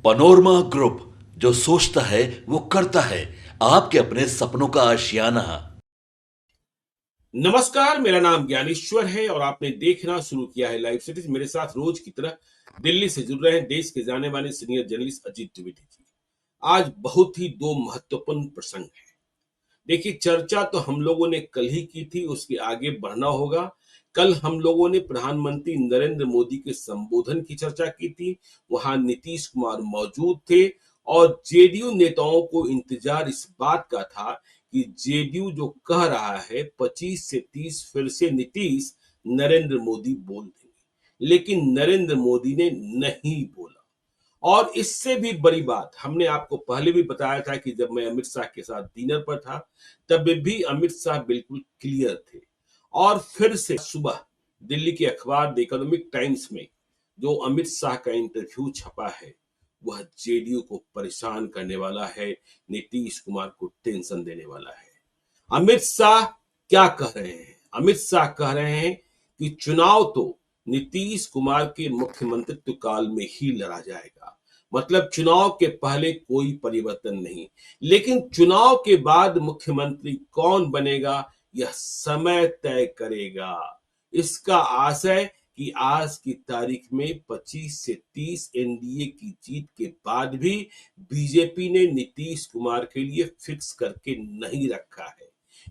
Panorama group, जो सोचता है वो करता है। आपके अपने सपनों का आशियाना। नमस्कार, मेरा नाम ज्ञानेश्वर है और आपने देखना शुरू किया है लाइव सिटीज। मेरे साथ रोज की तरह दिल्ली से जुड़ रहे हैं देश के जाने माने सीनियर जर्नलिस्ट अजीत द्विवेदी जी। आज बहुत ही दो महत्वपूर्ण प्रसंग है। देखिए, चर्चा तो हम लोगों ने कल ही की थी, उसके आगे बढ़ना होगा। कल हम लोगों ने प्रधानमंत्री नरेंद्र मोदी के संबोधन की चर्चा की थी। वहां नीतीश कुमार मौजूद थे और जेडीयू नेताओं को इंतजार इस बात का था कि जेडीयू जो कह रहा है 25 से 30 फिर से नीतीश नरेंद्र मोदी बोल देंगे, लेकिन नरेंद्र मोदी ने नहीं बोला। और इससे भी बड़ी बात, हमने आपको पहले भी बताया था कि जब मैं अमित शाह के साथ डिनर पर था तब भी अमित शाह बिल्कुल क्लियर थे। और फिर से सुबह दिल्ली के अखबार द इकोनॉमिक टाइम्स में जो अमित शाह का इंटरव्यू छपा है वह जेडीयू को परेशान करने वाला है, नीतीश कुमार को टेंशन देने वाला है। अमित शाह क्या कह रहे हैं? अमित शाह कह रहे हैं कि चुनाव तो नीतीश कुमार के मुख्यमंत्रित्व काल में ही लड़ा जाएगा, मतलब चुनाव के पहले कोई परिवर्तन नहीं, लेकिन चुनाव के बाद मुख्यमंत्री कौन बनेगा यह समय तय करेगा। इसका आशय कि आज की तारीख में 25 से 30 एनडीए की जीत के बाद भी बीजेपी ने नीतीश कुमार के लिए फिक्स करके नहीं रखा है।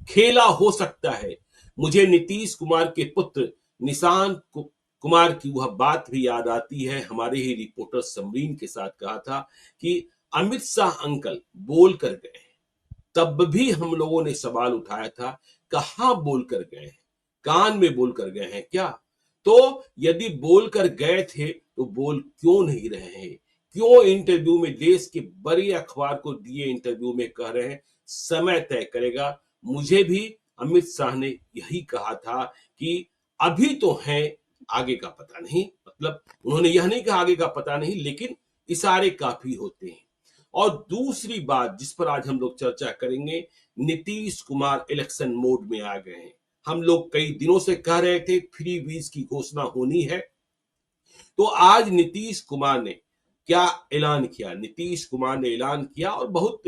खेला हो सकता है। मुझे नीतीश कुमार के पुत्र निशांत कुमार की वह बात भी याद आती है, हमारे ही रिपोर्टर समरीन के साथ कहा था कि अमित शाह अंकल बोल कर गए हैं। तब भी हम लोगों ने सवाल उठाया था, कहां बोल कर गए हैं? कान में बोल कर गए हैं क्या? तो यदि बोल कर गए थे तो बोल क्यों नहीं रहे हैं? क्यों इंटरव्यू में, देश के बड़े अखबार को दिए इंटरव्यू में कह रहे हैं समय तय करेगा? मुझे भी अमित शाह ने यही कहा था कि अभी तो है, आगे का पता नहीं। मतलब उन्होंने यह नहीं कहा आगे का पता नहीं, लेकिन इशारे काफी होते हैं। और दूसरी बात जिस पर आज हम लोग चर्चा करेंगे, नीतीश कुमार इलेक्शन मोड में आ गए हैं। हम लोग कई दिनों से कह रहे थे फ्री वीज की घोषणा होनी है, तो आज नीतीश कुमार ने क्या ऐलान किया? नीतीश कुमार ने ऐलान किया और बहुत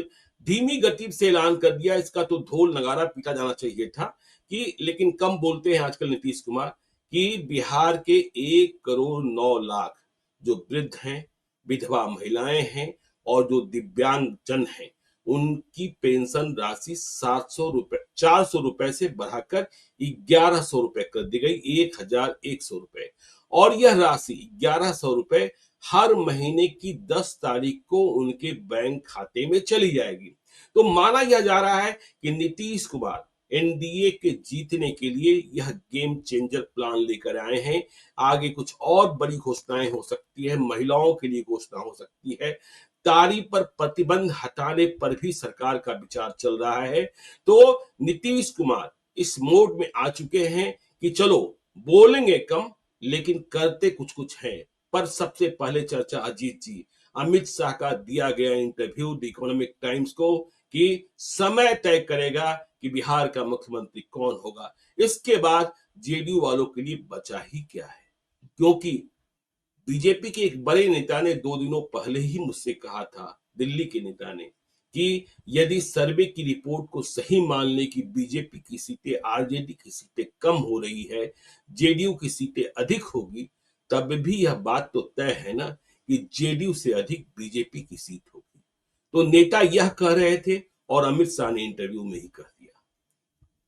धीमी गति से ऐलान कर दिया। इसका तो ढोल नगारा पीटा जाना चाहिए था कि, लेकिन कम बोलते हैं आजकल नीतीश कुमार, कि बिहार के 1 करोड़ 9 लाख जो वृद्ध हैं, विधवा महिलाएं हैं और जो दिव्यांग जन हैं, उनकी पेंशन राशि 700 रुपए, 400 रुपए से बढ़ाकर 1100 रुपए कर दी गई, 1100 रुपए। और यह राशि 1100 रुपए हर महीने की 10 तारीख को उनके बैंक खाते में चली जाएगी। तो माना यह जा रहा है कि नीतीश कुमार एनडीए के जीतने के लिए यह गेम चेंजर प्लान लेकर आए हैं। आगे कुछ और बड़ी घोषणाएं हो सकती है, महिलाओं के लिए घोषणा हो सकती है, तारीफ पर प्रतिबंध हटाने पर भी सरकार का विचार चल रहा है। तो नीतीश कुमार इस मोड में आ चुके हैं कि चलो बोलेंगे कम लेकिन करते कुछ कुछ है। पर सबसे पहले चर्चा अजीत जी, अमित शाह का दिया गया इंटरव्यू द इकोनॉमिक टाइम्स को कि समय तय करेगा कि बिहार का मुख्यमंत्री कौन होगा। इसके बाद जेडीयू वालों के लिए बचा ही क्या है? क्योंकि बीजेपी के एक बड़े नेता ने 2 दिनों पहले ही मुझसे कहा था, दिल्ली के नेता ने, कि यदि सर्वे की रिपोर्ट को सही मान ले कि बीजेपी की सीटें आरजेडी की सीटें कम हो रही है, जेडीयू की सीटें अधिक होगी, तब भी यह बात तो तय है ना कि जेडीयू से अधिक बीजेपी की सीट होगी। तो नेता यह कह रहे थे और अमित शाह ने इंटरव्यू में ही कह दिया।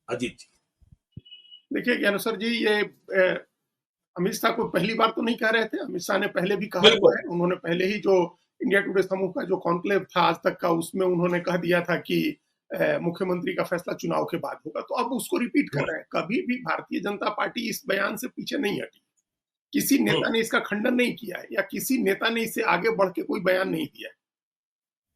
अजीत जी। देखिए ज्ञानेश्वर जी, ये अमित शाह को पहली बार तो नहीं कह रहे थे। अमित शाह ने पहले भी कहा हुआ बिल्कुल। है। उन्होंने पहले ही जो इंडिया टुडे समूह का जो कॉन्क्लेव था आज तक का, उसमें उन्होंने कह दिया था कि मुख्यमंत्री का फैसला चुनाव के बाद होगा। तो अब उसको रिपीट कर रहे हैं। कभी भी भारतीय जनता पार्टी इस बयान से पीछे नहीं हटी। किसी नेता ने इसका खंडन नहीं किया है या किसी नेता ने इससे आगे बढ़ के कोई बयान नहीं दिया है।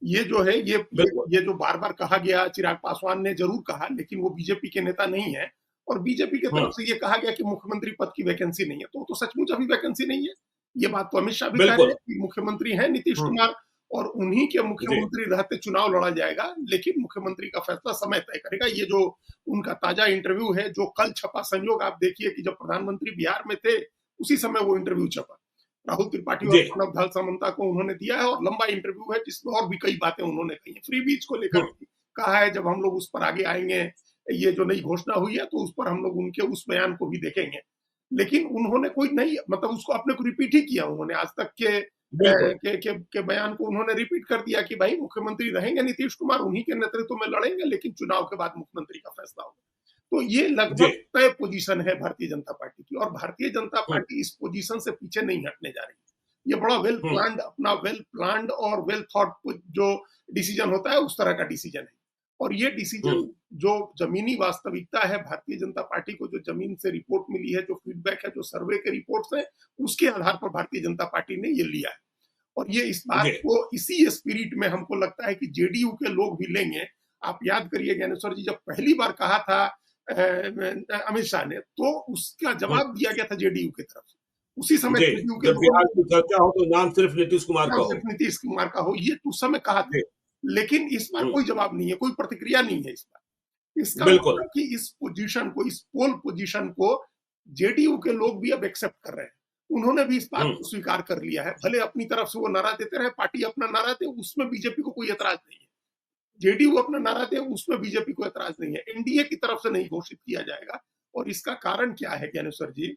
ये जो है, ये जो बार बार कहा गया, चिराग पासवान ने जरूर कहा, लेकिन वो बीजेपी के नेता नहीं है। और बीजेपी की तरफ से ये कहा गया कि मुख्यमंत्री पद की वैकेंसी नहीं है, तो सचमुच अभी वैकेंसी नहीं है। ये बात तो अमित शाह भी कह रहे हैं कि मुख्यमंत्री हैं नीतीश कुमार और उन्हीं के मुख्यमंत्री रहते चुनाव लड़ा जाएगा, लेकिन मुख्यमंत्री का फैसला समय तय करेगा। ये जो उनका ताजा इंटरव्यू है जो कल छपा, संयोग आप देखिए कि जब प्रधानमंत्री बिहार में थे उसी समय वो इंटरव्यू छपा। राहुल त्रिपाठी और जी प्रणब धल सामंता को उन्होंने दिया है और लंबा इंटरव्यू है जिसमें और भी कई बातें उन्होंने कही है। फ्री बीच को लेकर हम्म, कहा है, जब हम लोग उस पर आगे आएंगे, ये जो नई घोषणा हुई है तो उस पर हम लोग उनके उस बयान को भी देखेंगे। लेकिन उन्होंने कोई नई, मतलब उसको अपने को रिपीट ही किया उन्होंने, आज तक बिल्कुल के बयान को उन्होंने रिपीट कर दिया कि भाई मुख्यमंत्री रहेंगे नीतीश कुमार, उन्हीं के नेतृत्व में लड़ेंगे, लेकिन चुनाव के बाद मुख्यमंत्री का फैसला होगा। तो ये जी लगभग तय पोजीशन है भारतीय जनता पार्टी की, और भारतीय जनता हम्म, पार्टी इस पोजीशन से पीछे नहीं हटने जा रही है। ये बड़ा हम्म, वेल प्लान्ड और वेल थॉट जो डिसीजन होता है उस तरह का डिसीजन है। और ये डिसीजन हम्म, जो जमीनी वास्तविकता है, भारतीय जनता पार्टी को जो जमीन से रिपोर्ट मिली है, जो फीडबैक है, जो सर्वे के रिपोर्ट्स हैं, उसके आधार पर भारतीय जनता पार्टी ने ये लिया है। और ये इस बात जी को इसी स्पिरिट में हमको लगता है कि जेडीयू के लोग भी लेंगे। आप याद करिए ज्ञानेश्वर जी, जब पहली बार कहा था अमित शाह ने, तो उसका हम्म, जवाब दिया गया था जेडीयू की तरफ से। उसी समय जी जेडीयू के जब लोगों बिहार ने, की चर्चा हो तो नाम सिर्फ नीतीश कुमार का नाम हो। सिर्फ नीतीश कुमार का हो, ये उस समय कहा था। जी लेकिन इस बार हम्म, कोई जवाब नहीं है, कोई प्रतिक्रिया नहीं है इस बार। इसका बिल्कुल मतलब कि इस पोजीशन को, इस पोल पोजीशन को जेडीयू के लोग भी अब एक्सेप्ट कर रहे हैं। उन्होंने भी इस बात हम्म, को स्वीकार कर लिया है। भले अपनी तरफ से वो नारा देते रहे, पार्टी अपना नारा दे, उसमें बीजेपी को कोई एतराज नहीं है। जेडीयू अपना नारा दे, उसमें बीजेपी को एतराज नहीं है। एनडीए की तरफ से नहीं घोषित किया जाएगा। और इसका कारण क्या है ज्ञानेश्वर जी?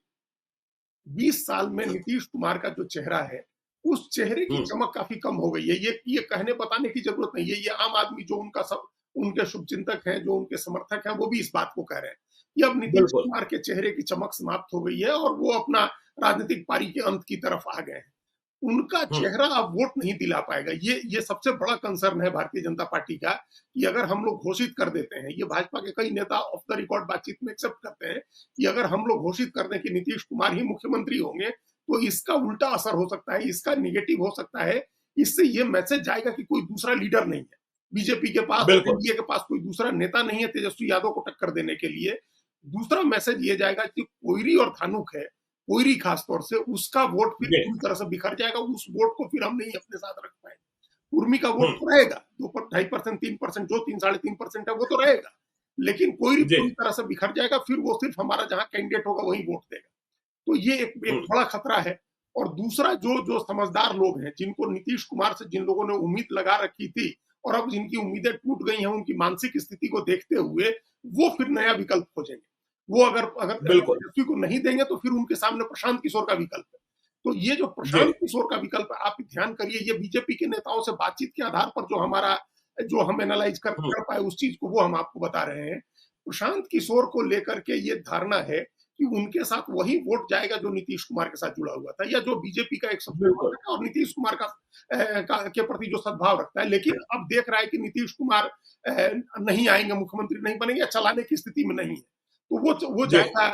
20 साल में नीतीश कुमार का जो चेहरा है, उस चेहरे की हम्म, चमक काफी कम हो गई है। ये कहने बताने की जरूरत नहीं है। ये आम आदमी जो उनके शुभचिंतक हैं, जो उनके समर्थक हैं, वो भी इस बात को कह रहे हैं कि अब नीतीश बिल्कुल कुमार के चेहरे की चमक समाप्त हो गई है और वो अपना राजनीतिक पारी के अंत की तरफ आ गए हैं। उनका हम्म, चेहरा अब वोट नहीं दिला पाएगा। ये सबसे बड़ा कंसर्न है भारतीय जनता पार्टी का, कि अगर हम लोग घोषित कर देते हैं, ये भाजपा के कई नेता ऑफ द रिकॉर्ड बातचीत में एक्सेप्ट करते हैं कि अगर हम लोग घोषित कर दें कि नीतीश कुमार ही मुख्यमंत्री होंगे, तो इसका उल्टा असर हो सकता है, इसका निगेटिव हो सकता है। इससे ये मैसेज जाएगा कि कोई दूसरा लीडर नहीं है बीजेपी के पास, और बिल्कुल एनडीए के पास कोई दूसरा नेता नहीं है तेजस्वी यादव को टक्कर देने के लिए। दूसरा मैसेज ये जाएगा कि कोयरी और धानुक है, कोयरी खासतौर से, उसका वोट फिर जी पूरी तरह से बिखर जाएगा। उस वोट को फिर हम नहीं अपने साथ रख पाएंगे। उर्मी का वोट हम्म, तो रहेगा, 2.5%, 3%, जो 3-3.5% है वो तो रहेगा, लेकिन कोयरी जी पूरी तरह से बिखर जाएगा। फिर वो सिर्फ हमारा जहां कैंडिडेट होगा वही वोट देगा। तो ये एक हम्म, बड़ा खतरा है। और दूसरा, जो जो समझदार लोग हैं, जिनको नीतीश कुमार से जिन लोगों ने उम्मीद लगा रखी थी और अब जिनकी उम्मीदें टूट गई हैं, उनकी मानसिक स्थिति को देखते हुए वो फिर नया विकल्प खोजेंगे। वो अगर अगर बिल्कुल तेजस्वी को नहीं देंगे तो फिर उनके सामने प्रशांत किशोर का विकल्प है। तो ये जो जी प्रशांत किशोर का विकल्प है, आप ध्यान करिए, ये बीजेपी के नेताओं से बातचीत के आधार पर जो हम एनालाइज हम्म, कर पाए उस चीज को, वो हम आपको बता रहे हैं। प्रशांत किशोर को लेकर के ये धारणा है कि उनके साथ वही वोट जाएगा जो नीतीश कुमार के साथ जुड़ा हुआ था, या जो बीजेपी का एक बिल्कुल समर्थक है और नीतीश कुमार के प्रति जो सद्भाव रखता है। लेकिन अब देख रहा है कि नीतीश कुमार नहीं आएंगे, मुख्यमंत्री नहीं बनेंगे, या चलाने की स्थिति में नहीं है, तो वो जी जाएगा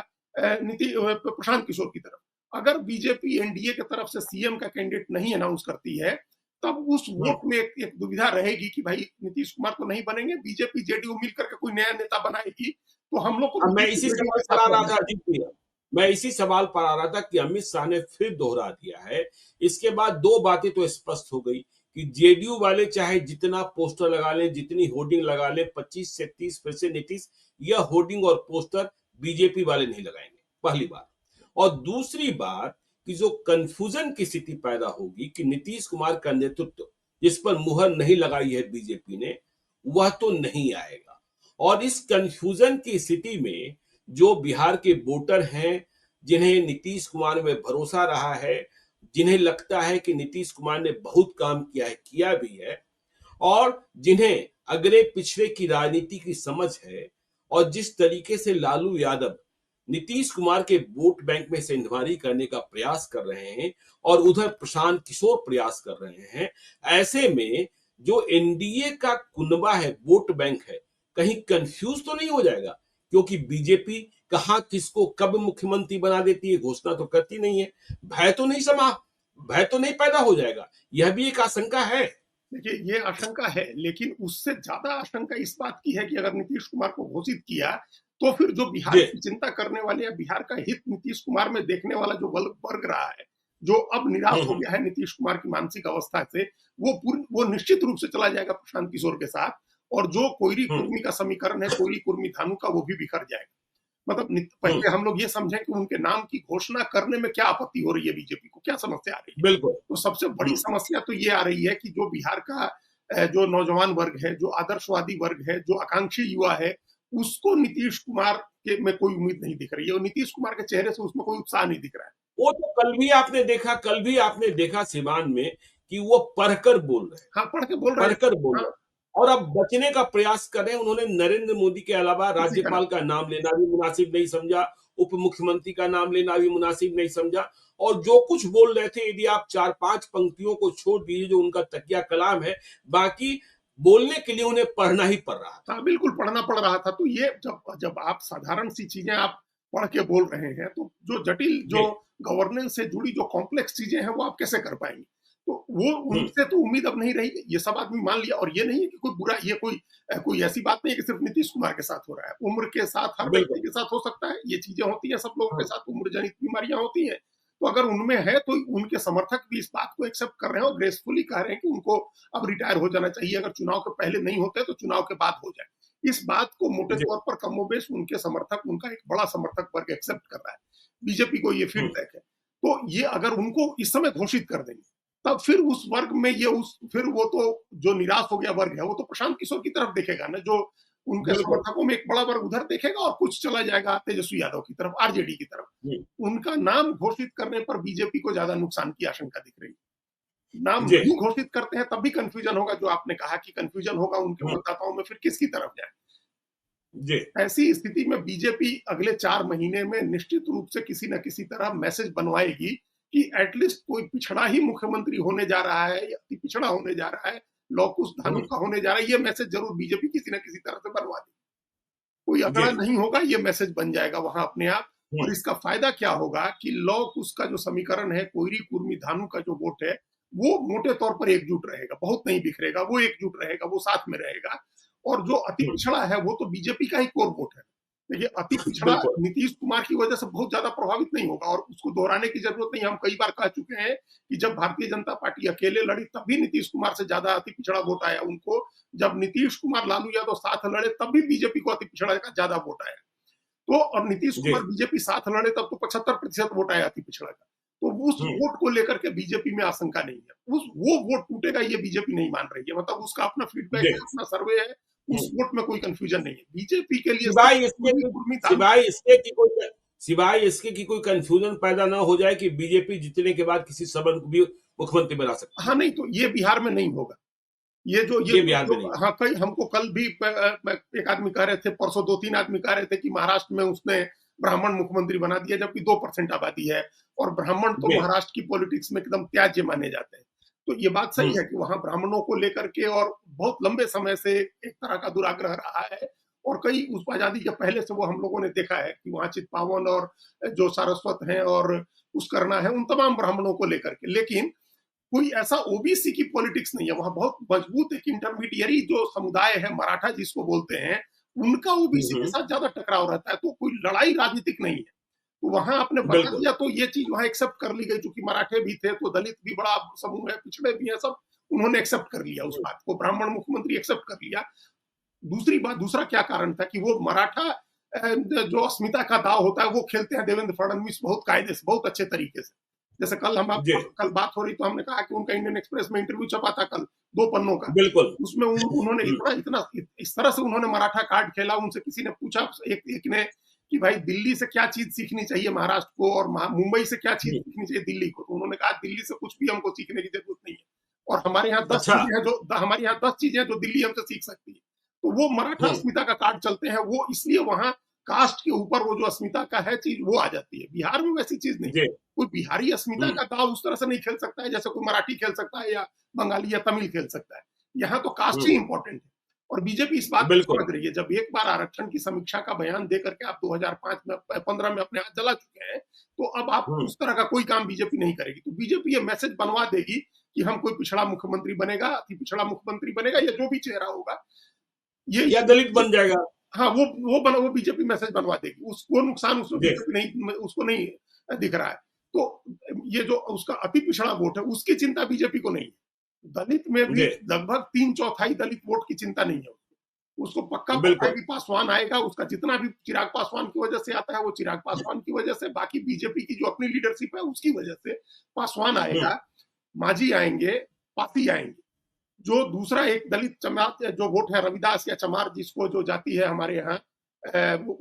प्रशांत किशोर की तरफ। अगर बीजेपी एनडीए की तरफ से सीएम का कैंडिडेट नहीं अनाउंस करती है, तब उस हम्म, वोट में एक दुविधा रहेगी कि भाई नीतीश कुमार तो नहीं बनेंगे, बीजेपी जेडीयू मिल करके कोई नया नेता बनाएगी, तो हम लोग को अब मैं बीजेपी इसी जेडीयू सवाल के पर आ साथ रहा रहना था अजीत भैया, मैं इसी सवाल पर आ रहा था कि अमित शाह ने फिर दोहरा दिया है। इसके बाद दो बातें तो स्पष्ट हो गई कि जेडीयू वाले चाहे जितना पोस्टर लगा लें, जितनी होर्डिंग लगा लें, 25 से 30% नीतीश, यह होर्डिंग और पोस्टर बीजेपी वाले नहीं लगाएंगे, पहली बात। और दूसरी बात कि जो कंफ्यूजन की स्थिति पैदा होगी कि नीतीश कुमार का नेतृत्व जिस पर मुहर नहीं लगाई है बीजेपी ने, वह तो नहीं आएगा। और इस कंफ्यूजन की स्थिति में जो बिहार के वोटर हैं, जिन्हें नीतीश कुमार में भरोसा रहा है, जिन्हें लगता है कि नीतीश कुमार ने बहुत काम किया है, किया भी है, और जिन्हें अगले पिछले की राजनीति की समझ है, और जिस तरीके से लालू यादव नीतीश कुमार के वोट बैंक में सेंधमारी करने का प्रयास कर रहे हैं और उधर प्रशांत किशोर प्रयास कर रहे हैं, ऐसे में जो एनडीए का कुनबा है, वोट बैंक है, कहीं कंफ्यूज तो नहीं हो जाएगा? क्योंकि बीजेपी कहां किसको कब मुख्यमंत्री बना देती है, घोषणा तो करती नहीं है। भय तो नहीं पैदा हो जाएगा? यह भी एक आशंका है। देखिए, ये आशंका है, लेकिन उससे ज्यादा आशंका इस बात की है कि अगर नीतीश कुमार को घोषित किया, तो फिर जो बिहार जी की चिंता करने वाले या बिहार का हित नीतीश कुमार में देखने वाला जो वर्ग रहा है, जो अब निराश हो गया है नीतीश कुमार की मानसिक अवस्था से, वो निश्चित रूप से चला जाएगा प्रशांत किशोर के साथ। और जो कोयरी कुर्मी का समीकरण है, कोयरी कुर्मी धानु का, वो भी बिखर जाएगा। मतलब पहले हम लोग ये समझें कि उनके नाम की घोषणा करने में क्या आपत्ति हो रही है, बीजेपी को क्या समस्या आ रही है। बिल्कुल। तो सबसे बड़ी समस्या तो ये आ रही है कि जो बिहार का जो नौजवान वर्ग है, जो आदर्शवादी वर्ग है, जो आकांक्षी युवा है, उसको नीतीश कुमार के में कोई उम्मीद नहीं दिख रही है, और नीतीश कुमार के चेहरे से उसमें कोई उत्साह नहीं दिख रहा है। वो तो कल भी आपने देखा सिवान में कि वो पढ़कर बोल रहे हैं, हाँ, पढ़ के बोल रहे हैं। पढ़कर बोल रहे हाँ, हैं और अब बचने का प्रयास कर रहे हैं। उन्होंने नरेंद्र मोदी के अलावा किसी का राज्यपाल का नाम लेना भी मुनासिब नहीं समझा, उप मुख्यमंत्री का नाम लेना भी मुनासिब नहीं समझा, और जो कुछ बोल रहे थे, यदि आप 4-5 पंक्तियों को छोड़ दीजिए जो उनका तकिया कलाम है, बाकी बोलने के लिए उन्हें पढ़ना ही पड़ रहा था। हाँ, बिल्कुल पढ़ना पड़ रहा था। तो ये जब जब आप साधारण सी चीजें आप पढ़ के बोल रहे हैं, तो जो जटिल, जो गवर्नेंस से जुड़ी जो कॉम्प्लेक्स चीजें हैं, वो आप कैसे कर पाएंगे। तो वो उनसे तो उम्मीद अब नहीं रही, ये सब आदमी मान लिया। और ये नहीं है कि कोई बुरा, ये कोई ऐसी बात नहीं है कि सिर्फ नीतीश कुमार के साथ हो रहा है, उम्र के साथ हर व्यक्ति के साथ हो सकता है, ये चीजें होती हैं, सब लोगों के साथ उम्र जनित बीमारियां होती हैं। तो अगर उनमें है तो उनके समर्थक भी इस बात को एक्सेप्ट कर रहे हैं और ग्रेसफुली कह रहे हैं कि उनको अब रिटायर हो जाना चाहिए, अगर चुनाव के पहले नहीं होते तो चुनाव के बाद हो जाए। इस बात को मोटे तौर पर कमोबेश उनके समर्थक, उनका एक बड़ा समर्थक वर्ग एक्सेप्ट कर रहा है। बीजेपी को ये फीडबैक है। तो ये अगर उनको इस समय घोषित कर देंगे, तब फिर उस वर्ग में फिर वो तो जो निराश हो गया वर्ग है, वो तो प्रशांत किशोर की तरफ देखेगा ना, जो उनके समर्थकों में एक बड़ा वर्ग उधर देखेगा, और कुछ चला जाएगा तेजस्वी यादव की तरफ, आरजेडी की तरफ। उनका नाम घोषित करने पर बीजेपी को ज्यादा नुकसान की आशंका दिख रही है। नाम नहीं घोषित करते हैं तब भी कंफ्यूजन होगा, जो आपने कहा कि कंफ्यूजन होगा उनके मतदाताओं में, फिर किसकी तरफ जाए। ऐसी स्थिति में बीजेपी अगले 4 महीने में निश्चित रूप से किसी न किसी तरह मैसेज बनवाएगी कि एटलीस्ट कोई पिछड़ा ही मुख्यमंत्री होने जा रहा है, या पिछड़ा होने जा रहा है, लौकुश धानु का होने जा रहा है। ये मैसेज जरूर बीजेपी किसी न किसी तरह से बनवा देगी। कोई अगला नहीं होगा, ये मैसेज बन जाएगा वहां अपने आप। और इसका फायदा क्या होगा कि लौकुश का जो समीकरण है, कोयरी कुर्मी धानु का जो वोट है, वो मोटे तौर पर एकजुट रहेगा, बहुत नहीं बिखरेगा, वो एकजुट रहेगा, वो साथ में रहेगा। और जो अति पिछड़ा है, वो तो बीजेपी का ही कोर वोट है। देखिए, अति पिछड़ा नीतीश कुमार की वजह से बहुत ज्यादा प्रभावित नहीं होगा, और उसको दोहराने की जरूरत नहीं। हम कई बार कह चुके हैं कि जब भारतीय जनता पार्टी अकेले लड़ी, तब भी नीतीश कुमार से ज्यादा अति पिछड़ा वोट आया उनको। जब नीतीश कुमार लालू यादव साथ लड़े, तब भी बीजेपी को अति पिछड़ा का ज्यादा वोट आया। तो और नीतीश कुमार बीजेपी साथ लड़े, तब तो 75% वोट आया अति पिछड़ा का। तो उस वोट को लेकर के बीजेपी में आशंका नहीं है। वो वोट टूटेगा, ये बीजेपी नहीं मान रही है। मतलब उसका अपना फीडबैक है, अपना सर्वे है, उस वोट में कोई कंफ्यूजन नहीं है। बीजेपी के लिए सिवाय इसके कि कोई कंफ्यूजन पैदा ना हो जाए कि बीजेपी जीतने के बाद किसी सबन को भी मुख्यमंत्री बना सकती है। हाँ, नहीं, तो ये बिहार में नहीं होगा। ये बिहार में नहीं। हाँ, कई हमको कल भी एक आदमी कह रहे थे, परसों 2-3 आदमी कह रहे थे कि महाराष्ट्र में उसने ब्राह्मण मुख्यमंत्री बना दिया, जबकि 2% आबादी है, और ब्राह्मण तो महाराष्ट्र की पॉलिटिक्स में एकदम त्याज्य माने जाते हैं। तो ये बात सही है कि वहां ब्राह्मणों को लेकर के और बहुत लंबे समय से एक तरह का दुराग्रह रहा है, और कई उस आजादी के पहले से वो हम लोगों ने देखा है कि वहां चित्पावन और जो सारस्वत हैं और पुष्करना है, उन तमाम ब्राह्मणों को लेकर के। लेकिन कोई ऐसा ओबीसी की पॉलिटिक्स नहीं है वहां। बहुत मजबूत एक इंटरमीडिएरी जो समुदाय है, मराठा जिसको बोलते हैं, उनका ओबीसी के साथ ज्यादा टकराव रहता है। तो कोई लड़ाई राजनीतिक नहीं है। तो वहां आपने बता दिया, तो ये चीज वहां एक्सेप्ट कर ली गई। चूंकि मराठे भी थे, तो दलित भी बड़ा समूह है, पिछड़े भी हैं, सब उन्होंने एक्सेप्ट कर लिया उस बात को। ब्राह्मण मुख्यमंत्री एक्सेप्ट कर लिया। दूसरा क्या कारण था कि वो मराठा जो अस्मिता का दाव होता है, वो खेलते हैं देवेंद्र फडणवीस बहुत कायदे से, बहुत अच्छे तरीके से। जैसे कल बात हो रही, तो हमने कहा कि उनका इंडियन एक्सप्रेस में इंटरव्यू छपा था कल, 2 पन्नों का। बिल्कुल। उसमें उन्होंने इतना इस तरह से उन्होंने मराठा कार्ड खेला। उनसे किसी ने पूछा, एक ने, कि भाई दिल्ली से क्या चीज सीखनी चाहिए महाराष्ट्र को, और मुंबई से क्या चीज सीखनी चाहिए दिल्ली को। तो उन्होंने कहा, दिल्ली से कुछ भी हमको सीखने की जरूरत नहीं है, और हमारे यहाँ 10 चीजें हैं जो दिल्ली हमसे सीख सकती है। तो वो मराठा अस्मिता का कार्ड चलते हैं, वो इसलिए वहां कास्ट के ऊपर वो जो अस्मिता का है चीज, वो आ जाती है। बिहार में वैसी चीज नहीं है। कोई बिहारी अस्मिता का दाव उस तरह से नहीं खेल सकता है जैसे कोई मराठी खेल सकता है, या बंगाली या तमिल खेल सकता है। यहाँ तो कास्ट ही इंपॉर्टेंट है, और बीजेपी इस बात को समझ रही है। जब एक बार आरक्षण की समीक्षा का बयान दे करके आप 2015 में अपने हाथ जला चुके हैं, तो अब आप उस तरह का कोई काम बीजेपी नहीं करेगी। तो बीजेपी ये मैसेज बनवा देगी कि हम कोई पिछड़ा मुख्यमंत्री बनेगा, अति पिछड़ा मुख्यमंत्री बनेगा, या जो भी चेहरा होगा, ये या दलित बन जाएगा। हाँ, वो बीजेपी मैसेज बनवा देगी। उसको नुकसान उसको नहीं दिख रहा है। तो ये जो उसका अति पिछड़ा वोट है, उसकी चिंता बीजेपी को नहीं है। दलित में भी लगभग 3/4 दलित वोट की चिंता नहीं है। उसको पक्का पता है बिल्कुल। कि पासवान आएगा, उसका जितना भी चिराग पासवान की वजह से आता है वो चिराग पासवान की वजह से, बाकी बीजेपी की जो अपनी लीडरशिप है उसकी वजह से पासवान हुँ, आएगा, मांझी आएंगे, पासी आएंगे। जो दूसरा एक दलित जमात जो वोट है रविदास या चमार जिसको जो जाति है हमारे यहाँ,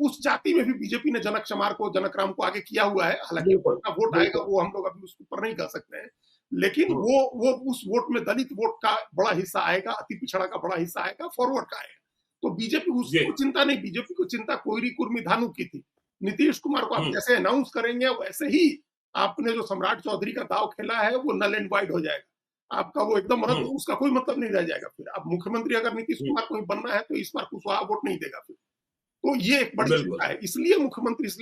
उस जाति में भी बीजेपी ने जनक चमार को, जनक राम को आगे किया हुआ है। हालांकि बिल्कुल, कितना वोट आएगा बिल्कुल। वो हम लोग अभी उसके ऊपर नहीं कर सकते हैं, लेकिन हुँ, वो उस वोट में दलित वोट का बड़ा हिस्सा आएगा, अति पिछड़ा का बड़ा हिस्सा आएगा, फॉरवर्ड का आएगा। तो बीजेपी जी। उसको चिंता नहीं, बीजेपी को चिंता कोयरी कुर्मी धानु की थी। नीतीश कुमार को आप हुँ, जैसे अनाउंस करेंगे वैसे ही आपने जो सम्राट चौधरी का दाव खेला है वो नल एंड वाइड हो जाएगा। आपका वो एकदम रद्द, हुँ, उसका कोई मतलब नहीं रह जाएगा फिर। अब मुख्यमंत्री अगर नीतीश हुँ, कुमार को ही बनना है तो इस बार कुशवाहा वोट नहीं देगा फिर। तो ये एक बड़ी बिल्कुल। चिंता है। इसलिए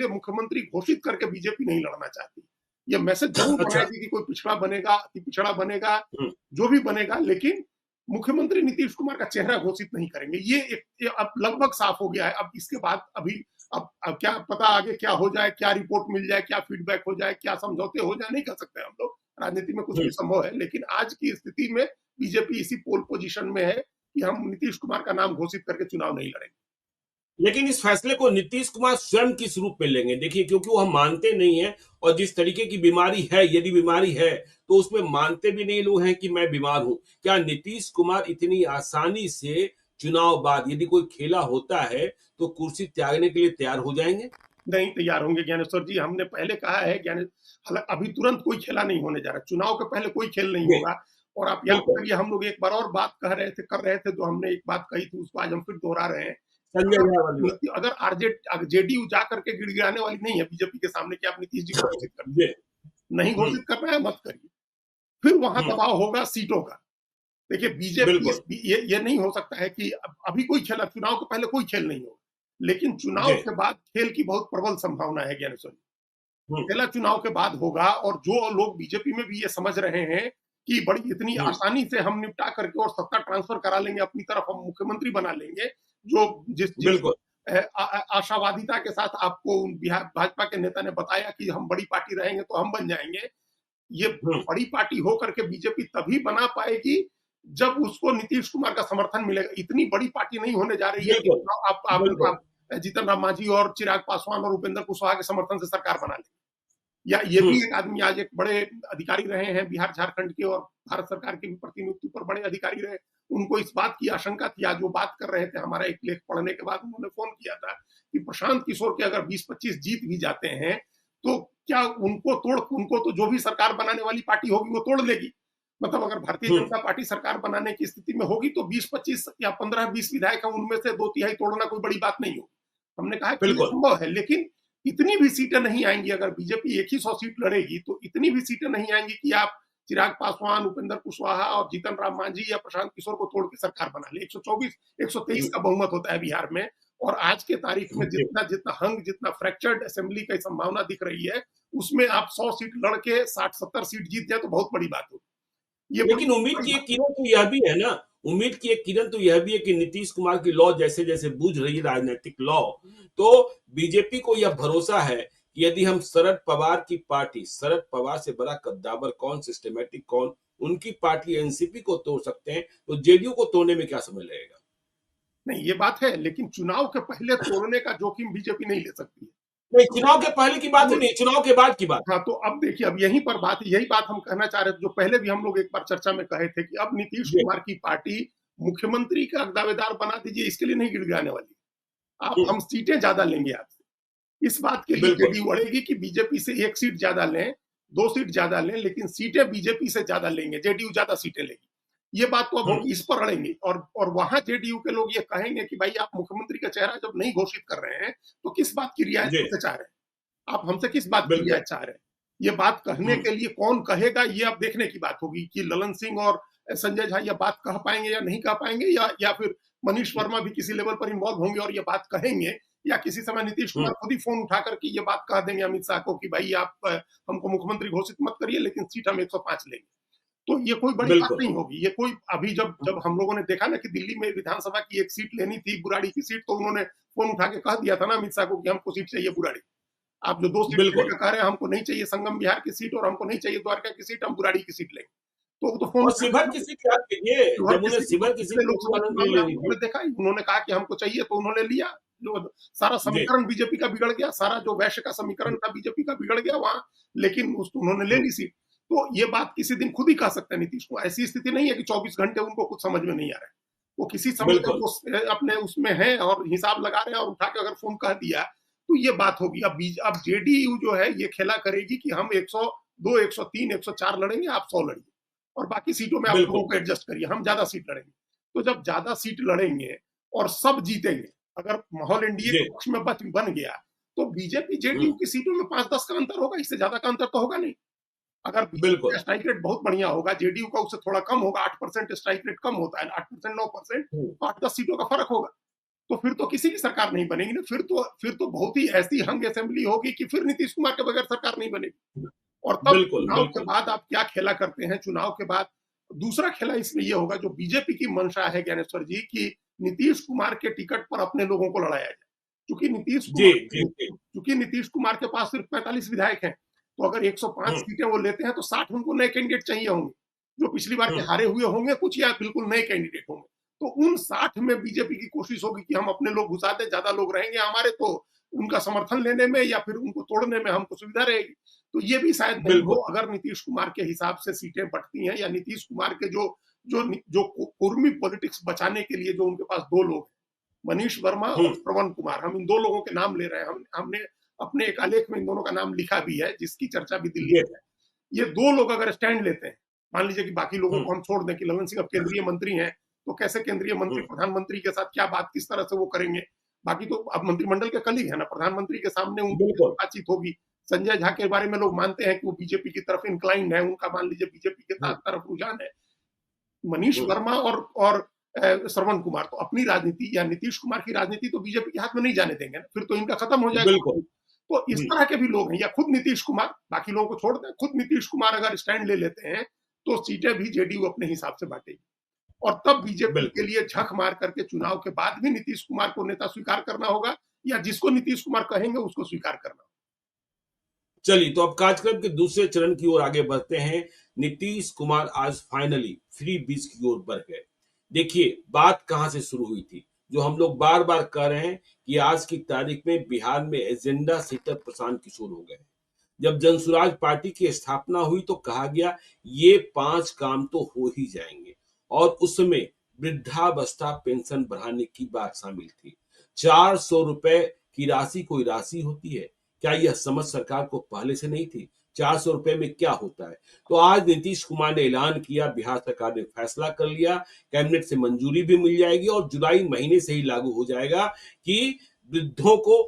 मुख्यमंत्री घोषित करके बीजेपी नहीं लड़ना चाहती। ये मैसेज जरूर अच्छा। बनाएगी कि कोई पिछड़ा बनेगा, अति पिछड़ा बनेगा, हुँ, जो भी बनेगा, लेकिन मुख्यमंत्री नीतीश कुमार का चेहरा घोषित नहीं करेंगे। ये अब लगभग साफ हो गया है। अब इसके बाद अभी अब क्या पता आगे क्या हो जाए, क्या रिपोर्ट मिल जाए, क्या फीडबैक हो जाए, क्या समझौते हो जाए, नहीं कर सकते हम लोग। राजनीति में कुछ हुँ। भी संभव है, लेकिन आज की स्थिति में बीजेपी इसी पोल पोजीशन में है कि हम नीतीश कुमार का नाम घोषित करके चुनाव नहीं लड़ेंगे। लेकिन इस फैसले को नीतीश कुमार स्वयं किस रूप में लेंगे? देखिए, क्योंकि वो हम मानते नहीं हैं और जिस तरीके की बीमारी है, यदि बीमारी है, तो उसमें मानते भी नहीं लोग हैं कि मैं बीमार हूँ। क्या नीतीश कुमार इतनी आसानी से चुनाव बाद यदि कोई खेला होता है, तो कुर्सी त्यागने के लिए तैयार हो जाएँगे? नहीं तैयार होंगे ज्ञानेश्वर जी। हमने पहले कहा है अभी तुरंत कोई खेला नहीं होने जा रहा। चुनाव के पहले कोई खेल नहीं जी, होगा। और आप याद बिल्कुल। करिए हम लोग एक बार और बात कर रहे थे, जो हमने एक बात कही थी उसको आज हम फिर दोहरा रहे हैं। संजय अगर झा वाली बात। अगर जेडीयू जा करके गिड़गिड़ाने वाली नहीं है बीजेपी के सामने कि आप नीतीश जी को घोषित कर जी। दीजिए। नहीं हुँ, घोषित करना है मत करिए। फिर वहां हुँ, दबाव होगा सीटों का। देखिए बीजेपी बिल्कुल। ये नहीं हो सकता है कि अभी कोई खेला, चुनाव के पहले कोई खेल नहीं होगा, लेकिन चुनाव जी। के बाद खेल की बहुत प्रबल संभावना है ज्ञानेश्वर जी। हुँ, पहला चुनाव के बाद होगा। और जो लोग बीजेपी में भी ये समझ रहे हैं कि बड़ी इतनी हुँ, आसानी से हम निपटा करके और सत्ता ट्रांसफर करा लेंगे, अपनी तरफ हम मुख्यमंत्री बना लेंगे, जो जिस जिस बिल्कुल। आशावादिता के साथ आपको बिहार भाजपा के नेता ने बताया कि हम बड़ी पार्टी रहेंगे तो हम बन जाएंगे, ये हुँ, बड़ी पार्टी हो करके बीजेपी तभी बना पाएगी जब उसको नीतीश कुमार का समर्थन मिलेगा। इतनी बड़ी पार्टी नहीं होने जा रही है कि बिल्कुल, बिल्कुल। आप जीतन राम मांझी और चिराग पासवान और उपेंद्र कुशवाहा के समर्थन से सरकार बना लें। या ये हुँ, भी एक आदमी आज एक बड़े अधिकारी रहे हैं बिहार झारखंड के, और भारत सरकार के भी प्रतिनियुक्ति पर बड़े अधिकारी रहे। उनको इस बात की आशंका थी, आज वो बात कर रहे थे, हमारा एक लेख पढ़ने के बाद उन्होंने फोन किया था कि प्रशांत किशोर के अगर 20-25 जीत भी जाते हैं तो क्या उनको तो जो भी सरकार बनाने वाली पार्टी होगी वो तोड़ लेगी। मतलब अगर भारतीय हुँ, जनता पार्टी सरकार बनाने की स्थिति में होगी तो 20-25 या 15-20 विधायक हैं, उनमें से 2/3 तोड़ना कोई बड़ी बात नहीं होगी। हमने कहा कि ये बिल्कुल। संभव है, लेकिन इतनी भी सीटें नहीं आएंगी। अगर बीजेपी एक ही 100 सीट लड़ेगी तो इतनी भी सीटें नहीं आएंगी कि आप चिराग पासवान, उपेंद्र कुशवाहा और जीतन राम मांझी या प्रशांत किशोर को तोड़ के सरकार बना ले। 124 123 हुँ, का बहुमत होता है बिहार में। और आज के तारीख में जी। जितना फ्रैक्चर्ड असेंबली की संभावना दिख रही है, उसमें आप 100 सीट लड़के 60-70 सीट जीत जाए तो बहुत बड़ी बात होगी। ये लेकिन उम्मीद बड़ी की बात। एक किरण तो यह भी है ना, उम्मीद की एक किरण तो यह भी है कि नीतीश कुमार की लौ जैसे-जैसे बूझ रही है राजनीतिक लौ, तो बीजेपी को यह भरोसा है कि यदि हम शरद पवार की पार्टी, शरद पवार से बड़ा कद्दावर कौन, सिस्टमैटिक कौन, उनकी पार्टी एनसीपी को तोड़ सकते हैं, तो जेडीयू को तोड़ने में क्या समय लगेगा? नहीं, ये बात है, लेकिन चुनाव के पहले तोड़ने का जोखिम बीजेपी नहीं ले सकती है। नहीं, चुनाव के पहले की बात ही नहीं, चुनाव के बाद की बात। हाँ, तो अब देखिए, अब यही बात हम कहना चाह रहे थे, जो पहले भी हम लोग एक बार चर्चा में कहे थे कि अब नीतीश जी। कुमार की पार्टी मुख्यमंत्री का दावेदार बना दीजिए, इसके लिए नहीं गिड़गिड़ाने वाली। आप हुँ, हम सीटें ज्यादा लेंगे आपसे। इस बात के लिए बिल्कुल। जेडीयू अड़ेगी कि बीजेपी से 1 सीट ज्यादा लें, 2 सीट ज्यादा लें, लेकिन सीटें बीजेपी से ज्यादा लेंगे, जेडीयू ज्यादा सीटें लेगी। ये बात तो अब हुँ, होगी, इस पर अड़ेंगे। और वहां जेडीयू के लोग ये कहेंगे कि भाई आप मुख्यमंत्री का चेहरा जब नहीं घोषित कर रहे हैं, तो किस बात की रियायत जी, हमसे चाह रहे हैं? आप हमसे किस बात की बिल्कुल। रियायत चाह रहे हैं? ये बात कहने हुँ, के लिए कौन कहेगा, ये अब देखने की बात होगी कि ललन सिंह और संजय झा ये बात कह पाएंगे या नहीं कह पाएंगे, या फिर मनीष हुँ, वर्मा भी किसी लेवल पर इन्वॉल्व होंगे और ये बात कहेंगे, या किसी समय नीतीश हुँ, कुमार खुद ही फोन उठा करके ये बात कह देंगे अमित शाह को कि भाई आप हमको मुख्यमंत्री घोषित मत करिए, लेकिन सीट हम 105 लेंगे। तो ये कोई बड़ी बात बिल्कुल। नहीं होगी। ये कोई अभी जब हुँ, जब हम लोगों ने देखा ना कि दिल्ली में विधानसभा की एक सीट लेनी थी, बुराड़ी की सीट, तो उन्होंने फोन उठा के कह दिया था ना अमित शाह को कि हमको सीट चाहिए बुराड़ी। आप जो 2 सीट लेने बिल्कुल। का कह रहे हैं, हमको नहीं चाहिए संगम विहार की सीट और हमको नहीं चाहिए द्वारका की सीट, हम बुराड़ी की सीट लेंगे। तो फोन और शिवर की सीट याद कीजिए, जब उन्हें शिवर की सीट पिछले लोकसभा लोकसभा चुनाव में में लेनी उन्होंने थी। देखा ही, उन्होंने कहा कि हमको चाहिए तो उन्होंने लिया। जो सारा जी। समीकरण बीजेपी का बिगड़ गया, सारा जो वैश्य का समीकरण था बीजेपी का बिगड़ गया वहां, लेकिन उन्होंने ले ली सीट। तो ये बात किसी दिन खुद ही कह सकते हैं नीतीश कुमार। ऐसी स्थिति नहीं है कि 24 घंटे उनको कुछ समझ में नहीं आ रहा है। वो किसी समय बिल्कुल। वो अपने उसमें है और हिसाब लगा रहे हैं, और उठा के अगर फोन कह दिया तो ये बात होगी। अब जेडीयू जो है ये खेला करेगी कि हम 102, 103, 104 लड़ेंगे, आप 100 लड़िए और बाकी सीटों में आप लोगों बिल्कुल। को एडजस्ट करिए, हम ज्यादा सीट लड़ेंगे। तो जब ज्यादा सीट लड़ेंगे और सब जीतेंगे, अगर माहौल एनडीए जी। के पक्ष में बन गया, तो बीजेपी जेडीयू हम्म, की सीटों में 5-10 का अंतर होगा, इससे ज्यादा का अंतर तो होगा नहीं। अगर बीजेपी का बिल्कुल। स्ट्राइक रेट बहुत बढ़िया होगा, जेडीयू का उससे थोड़ा कम होगा, 8% स्ट्राइक रेट कम होता है, 8% 9%, हम्म, तो 8-10 सीटों का फर्क होगा। तो फिर तो किसी की सरकार नहीं बनेगी ना, फिर तो बहुत ही ऐसी हंग असेंबली होगी कि फिर नीतीश कुमार के बगैर सरकार नहीं बनेगी। और तब बिल्कुल। चुनाव के बिल्कुल। बाद आप क्या खेला करते हैं, चुनाव के बाद दूसरा खेला इसमें ये होगा, जो बीजेपी की मंशा है ज्ञानेश्वर जी, की नीतीश कुमार के टिकट पर अपने लोगों को लड़ाया जाए। जी, जी, जी। क्योंकि नीतीश कुमार के पास सिर्फ 45 विधायक हैं, तो अगर 105 हम्म, सीटें वो लेते हैं तो 60 उनको नए कैंडिडेट चाहिए होंगे, जो पिछली बार के हम्म, हारे हुए होंगे कुछ, या बिल्कुल नए कैंडिडेट होंगे। तो उन 60 में बीजेपी की कोशिश होगी कि हम अपने लोग घुसा दें, ज्यादा लोग रहेंगे हमारे, तो उनका समर्थन लेने में या फिर उनको तोड़ने में हमको सुविधा रहेगी। तो ये भी शायद नहीं हो, बिल्कुल। अगर नीतीश कुमार के हिसाब से सीटें बंटती हैं, या नीतीश कुमार के जो जो जो कुर्मी पॉलिटिक्स बचाने के लिए जो उनके पास दो लोग हैं, मनीष वर्मा और हम्म, श्रवण कुमार, हम इन दो लोगों के नाम ले रहे हैं। हमने अपने एक आलेख में इन दोनों का नाम लिखा भी है, जिसकी चर्चा भी दिल्ली जी। में है। ये दो लोग अगर स्टैंड लेते हैं, मान लीजिए कि बाकी लोगों हम्म, को हम छोड़ दें कि ललन सिंह अब केंद्रीय मंत्री हैं, तो कैसे केंद्रीय मंत्री हम्म, प्रधानमंत्री के साथ क्या बात, किस तरह से वो करेंगे। बाकी तो अब मंत्रिमंडल के कलीग है ना, प्रधानमंत्री के सामने उनकी बिल्कुल। बातचीत होगी। संजय झा के बारे में लोग मानते हैं कि वो बीजेपी की तरफ इंक्लाइंड है, उनका मान लीजिए बीजेपी के हम्म, तरफ रुझान है। मनीष हम्म, वर्मा और श्रवण कुमार तो अपनी राजनीति या नीतीश कुमार की राजनीति तो बीजेपी के हाथ में नहीं जाने देंगे ना, फिर तो इनका खत्म हो जाएगा। बिल्कुल। तो इस हम्म, तरह के भी लोग हैं, या खुद नीतीश कुमार, बाकी लोगों को छोड़ दें, खुद नीतीश कुमार अगर स्टैंड ले लेते हैं, तो सीटें भी जेडीयू अपने हिसाब से बांटेगी। और तब बीजेपी के बिल्कुल। लिए झक मार करके चुनाव के बाद भी नीतीश कुमार को नेता स्वीकार करना होगा, या जिसको नीतीश कुमार कहेंगे उसको स्वीकार करना होगा। चलिए, तो अब कार्यक्रम के दूसरे चरण की ओर आगे बढ़ते हैं। नीतीश कुमार आज फाइनली फ्री बीच की ओर बढ़ गए। देखिए, बात कहां से शुरू हुई थी, जो हम लोग बार बार कह रहे हैं कि आज की तारीख में बिहार में एजेंडा सेटर प्रशांत किशोर हो गए। जब जनसुराज पार्टी की स्थापना हुई तो कहा गया ये 5 काम तो हो ही जाएंगे, और उसमें वृद्धावस्था पेंशन बढ़ाने की बात शामिल थी। 400 रुपए की राशि कोई राशि होती है? क्या यह समझ सरकार को पहले से नहीं थी? 400 रुपए में क्या होता है? तो आज नीतीश कुमार ने ऐलान किया, बिहार सरकार ने फैसला कर लिया, कैबिनेट से मंजूरी भी मिल जाएगी और जुलाई महीने से ही लागू हो जाएगा कि वृद्धों को,